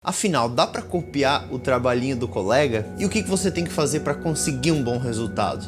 Afinal, dá para copiar o trabalhinho do colega? E o que você tem que fazer para conseguir um bom resultado?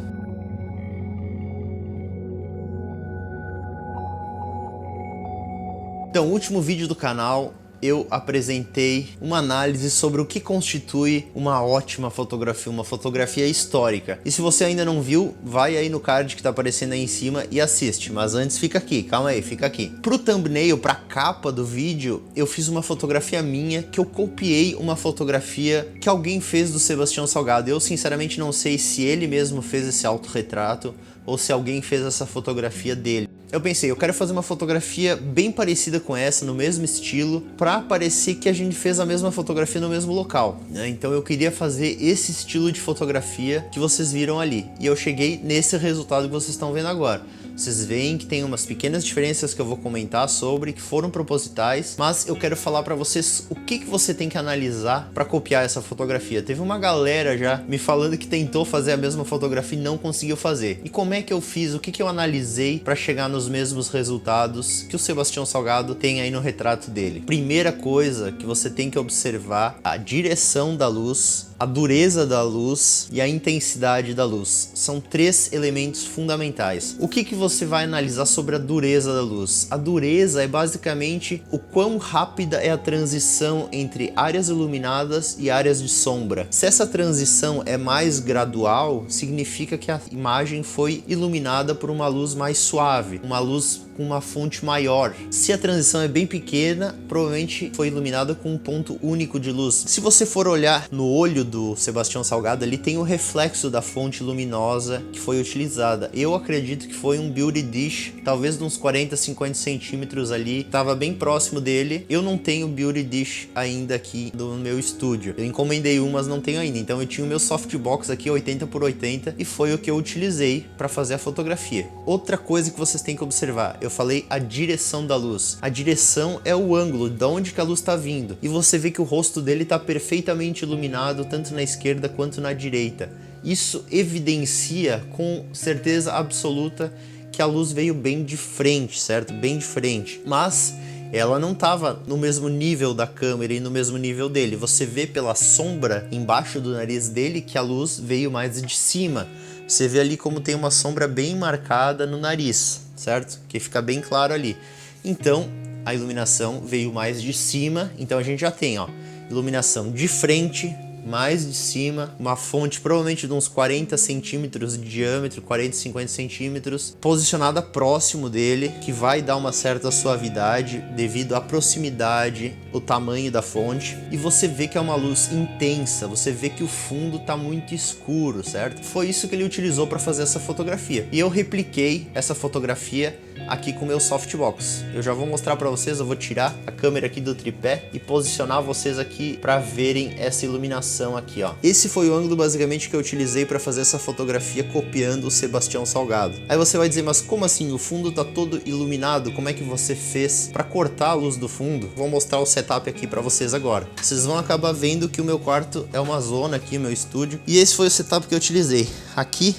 Então, no último vídeo do canal, eu apresentei uma análise sobre o que constitui uma ótima fotografia, uma fotografia histórica. E se você ainda não viu, vai aí no card que tá aparecendo aí em cima e assiste. Mas antes fica aqui, calma aí, fica aqui. Pro thumbnail, pra capa do vídeo, eu fiz uma fotografia minha que eu copiei uma fotografia que alguém fez do Sebastião Salgado. Eu sinceramente não sei se ele mesmo fez esse autorretrato ou se alguém fez essa fotografia dele. Eu pensei, eu quero fazer uma fotografia bem parecida com essa, no mesmo estilo, para parecer que a gente fez a mesma fotografia no mesmo local, né? Então eu queria fazer esse estilo de fotografia que vocês viram ali. E eu cheguei nesse resultado que vocês estão vendo agora. Vocês veem que tem umas pequenas diferenças que eu vou comentar sobre, que foram propositais, mas eu quero falar para vocês o que você tem que analisar para copiar essa fotografia. Teve uma galera já me falando que tentou fazer a mesma fotografia e não conseguiu fazer. E como é que eu fiz? O que eu analisei para chegar nos mesmos resultados que o Sebastião Salgado tem aí no retrato dele? Primeira coisa que você tem que observar: a direção da luz, a dureza da luz e a intensidade da luz. São três elementos fundamentais. O que você vai analisar sobre a dureza da luz? A dureza é basicamente o quão rápida é a transição entre áreas iluminadas e áreas de sombra. Se essa transição é mais gradual, significa que a imagem foi iluminada por uma luz mais suave, uma luz com uma fonte maior. Se a transição é bem pequena, provavelmente foi iluminada com um ponto único de luz. Se você for olhar no olho do Sebastião Salgado, ali tem o reflexo da fonte luminosa que foi utilizada. Eu acredito que foi um beauty dish, talvez de uns 40, 50 centímetros ali, estava bem próximo dele. Eu não tenho beauty dish ainda aqui no meu estúdio. Eu encomendei um, mas não tenho ainda. Então eu tinha o meu softbox aqui 80 por 80 e foi o que eu utilizei para fazer a fotografia. Outra coisa que vocês têm que observar: eu falei a direção da luz. A direção é o ângulo, de onde que a luz está vindo. E você vê que o rosto dele está perfeitamente iluminado, tanto na esquerda quanto na direita. Isso evidencia com certeza absoluta que a luz veio bem de frente, certo? Bem de frente. Mas ela não estava no mesmo nível da câmera e no mesmo nível dele. Você vê pela sombra embaixo do nariz dele que a luz veio mais de cima. Você vê ali como tem uma sombra bem marcada no nariz, certo? Que fica bem claro ali. Então, a iluminação veio mais de cima. Então a gente já tem, ó, iluminação de frente, mais de cima, uma fonte provavelmente de uns 40 centímetros de diâmetro, 40, 50 centímetros, posicionada próximo dele, que vai dar uma certa suavidade devido à proximidade, o tamanho da fonte. E você vê que é uma luz intensa, você vê que o fundo tá muito escuro, certo? Foi isso que ele utilizou para fazer essa fotografia. E eu repliquei essa fotografia aqui com o meu softbox. Eu já vou mostrar para vocês, eu vou tirar a câmera aqui do tripé e posicionar vocês aqui para verem essa iluminação aqui, ó. Esse foi o ângulo basicamente que eu utilizei para fazer essa fotografia copiando o Sebastião Salgado. Aí você vai dizer, mas como assim? O fundo tá todo iluminado? Como é que você fez para cortar a luz do fundo? Vou mostrar o setup aqui para vocês agora. Vocês vão acabar vendo que o meu quarto é uma zona aqui, meu estúdio. E esse foi o setup que eu utilizei. Aqui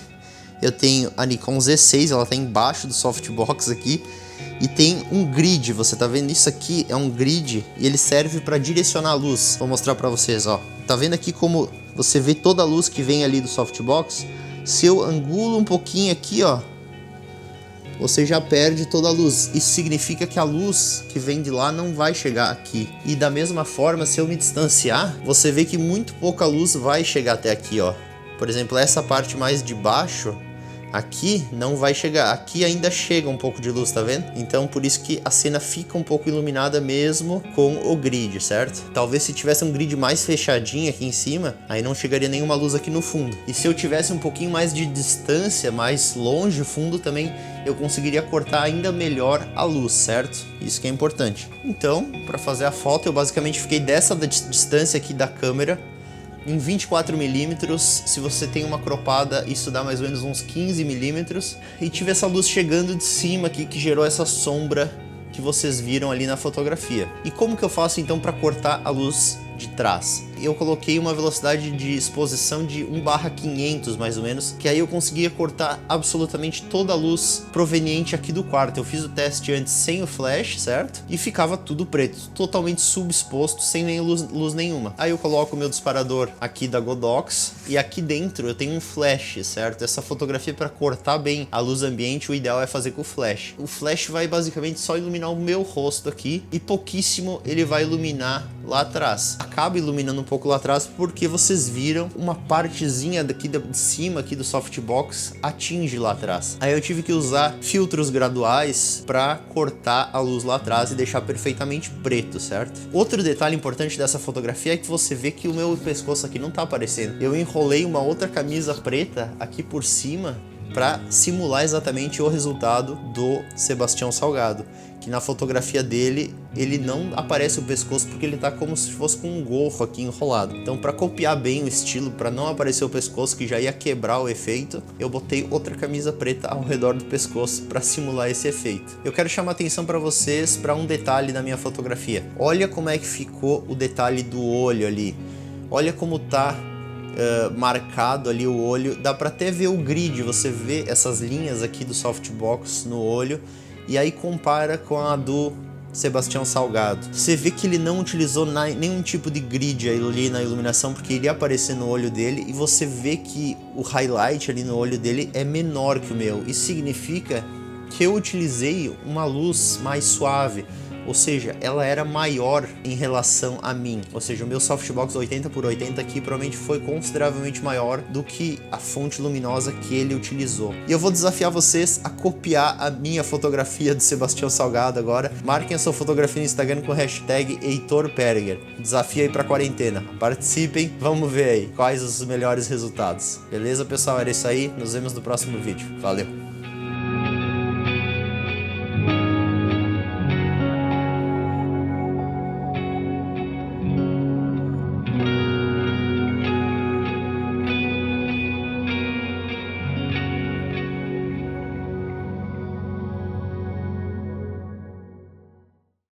eu tenho a Nikon Z6, ela tá embaixo do softbox aqui, e tem um grid. Você tá vendo isso aqui? É um grid e ele serve para direcionar a luz. Vou mostrar para vocês, ó. Tá vendo aqui como você vê toda a luz que vem ali do softbox? Se eu angulo um pouquinho aqui, ó, você já perde toda a luz. Isso significa que a luz que vem de lá não vai chegar aqui. E da mesma forma, se eu me distanciar, você vê que muito pouca luz vai chegar até aqui, ó. Por exemplo, essa parte mais de baixo aqui não vai chegar. Aqui ainda chega um pouco de luz, tá vendo? Então por isso que a cena fica um pouco iluminada mesmo com o grid, certo? Talvez se tivesse um grid mais fechadinho aqui em cima, aí não chegaria nenhuma luz aqui no fundo. E se eu tivesse um pouquinho mais de distância, mais longe o fundo também, eu conseguiria cortar ainda melhor a luz, certo? Isso que é importante. Então, para fazer a foto, eu basicamente fiquei dessa distância aqui da câmera, em 24 milímetros. Se você tem uma cropada, isso dá mais ou menos uns 15 milímetros. E tive essa luz chegando de cima aqui, que gerou essa sombra que vocês viram ali na fotografia. E como que eu faço então para cortar a luz de trás. Eu coloquei uma velocidade de exposição de 1/500 mais ou menos, que aí eu conseguia cortar absolutamente toda a luz proveniente aqui do quarto. Eu fiz o teste antes sem o flash, certo? E ficava tudo preto, totalmente subexposto, sem nem luz nenhuma. Aí eu coloco o meu disparador aqui da Godox e aqui dentro eu tenho um flash, certo? Essa fotografia, para cortar bem a luz ambiente, o ideal é fazer com o flash. O flash vai basicamente só iluminar o meu rosto aqui e pouquíssimo ele vai iluminar lá atrás. Acaba iluminando um pouco lá atrás porque vocês viram uma partezinha daqui de cima aqui do softbox atinge lá atrás. Aí eu tive que usar filtros graduais para cortar a luz lá atrás e deixar perfeitamente preto, certo? Outro detalhe importante dessa fotografia é que você vê que o meu pescoço aqui não tá aparecendo. Eu enrolei uma outra camisa preta aqui por cima para simular exatamente o resultado do Sebastião Salgado, que na fotografia dele ele não aparece o pescoço porque ele tá como se fosse com um gorro aqui enrolado. Então, para copiar bem o estilo, para não aparecer o pescoço que já ia quebrar o efeito, eu botei outra camisa preta ao redor do pescoço para simular esse efeito. Eu quero chamar a atenção para vocês para um detalhe da minha fotografia. Olha como é que ficou o detalhe do olho ali. Olha como tá marcado ali o olho. Dá para até ver o grid, você vê essas linhas aqui do softbox no olho. E aí compara com a do Sebastião Salgado. Você vê que ele não utilizou nenhum tipo de grid ali na iluminação, porque iria aparecer no olho dele, e você vê que o highlight ali no olho dele é menor que o meu. Isso significa que eu utilizei uma luz mais suave, ou seja, ela era maior em relação a mim. Ou seja, o meu softbox 80x80 aqui provavelmente foi consideravelmente maior do que a fonte luminosa que ele utilizou. E eu vou desafiar vocês a copiar a minha fotografia do Sebastião Salgado agora. Marquem a sua fotografia no Instagram com o hashtag HeitorPerger. Desafio aí pra quarentena. Participem, vamos ver aí quais os melhores resultados. Beleza, pessoal? Era isso aí. Nos vemos no próximo vídeo. Valeu!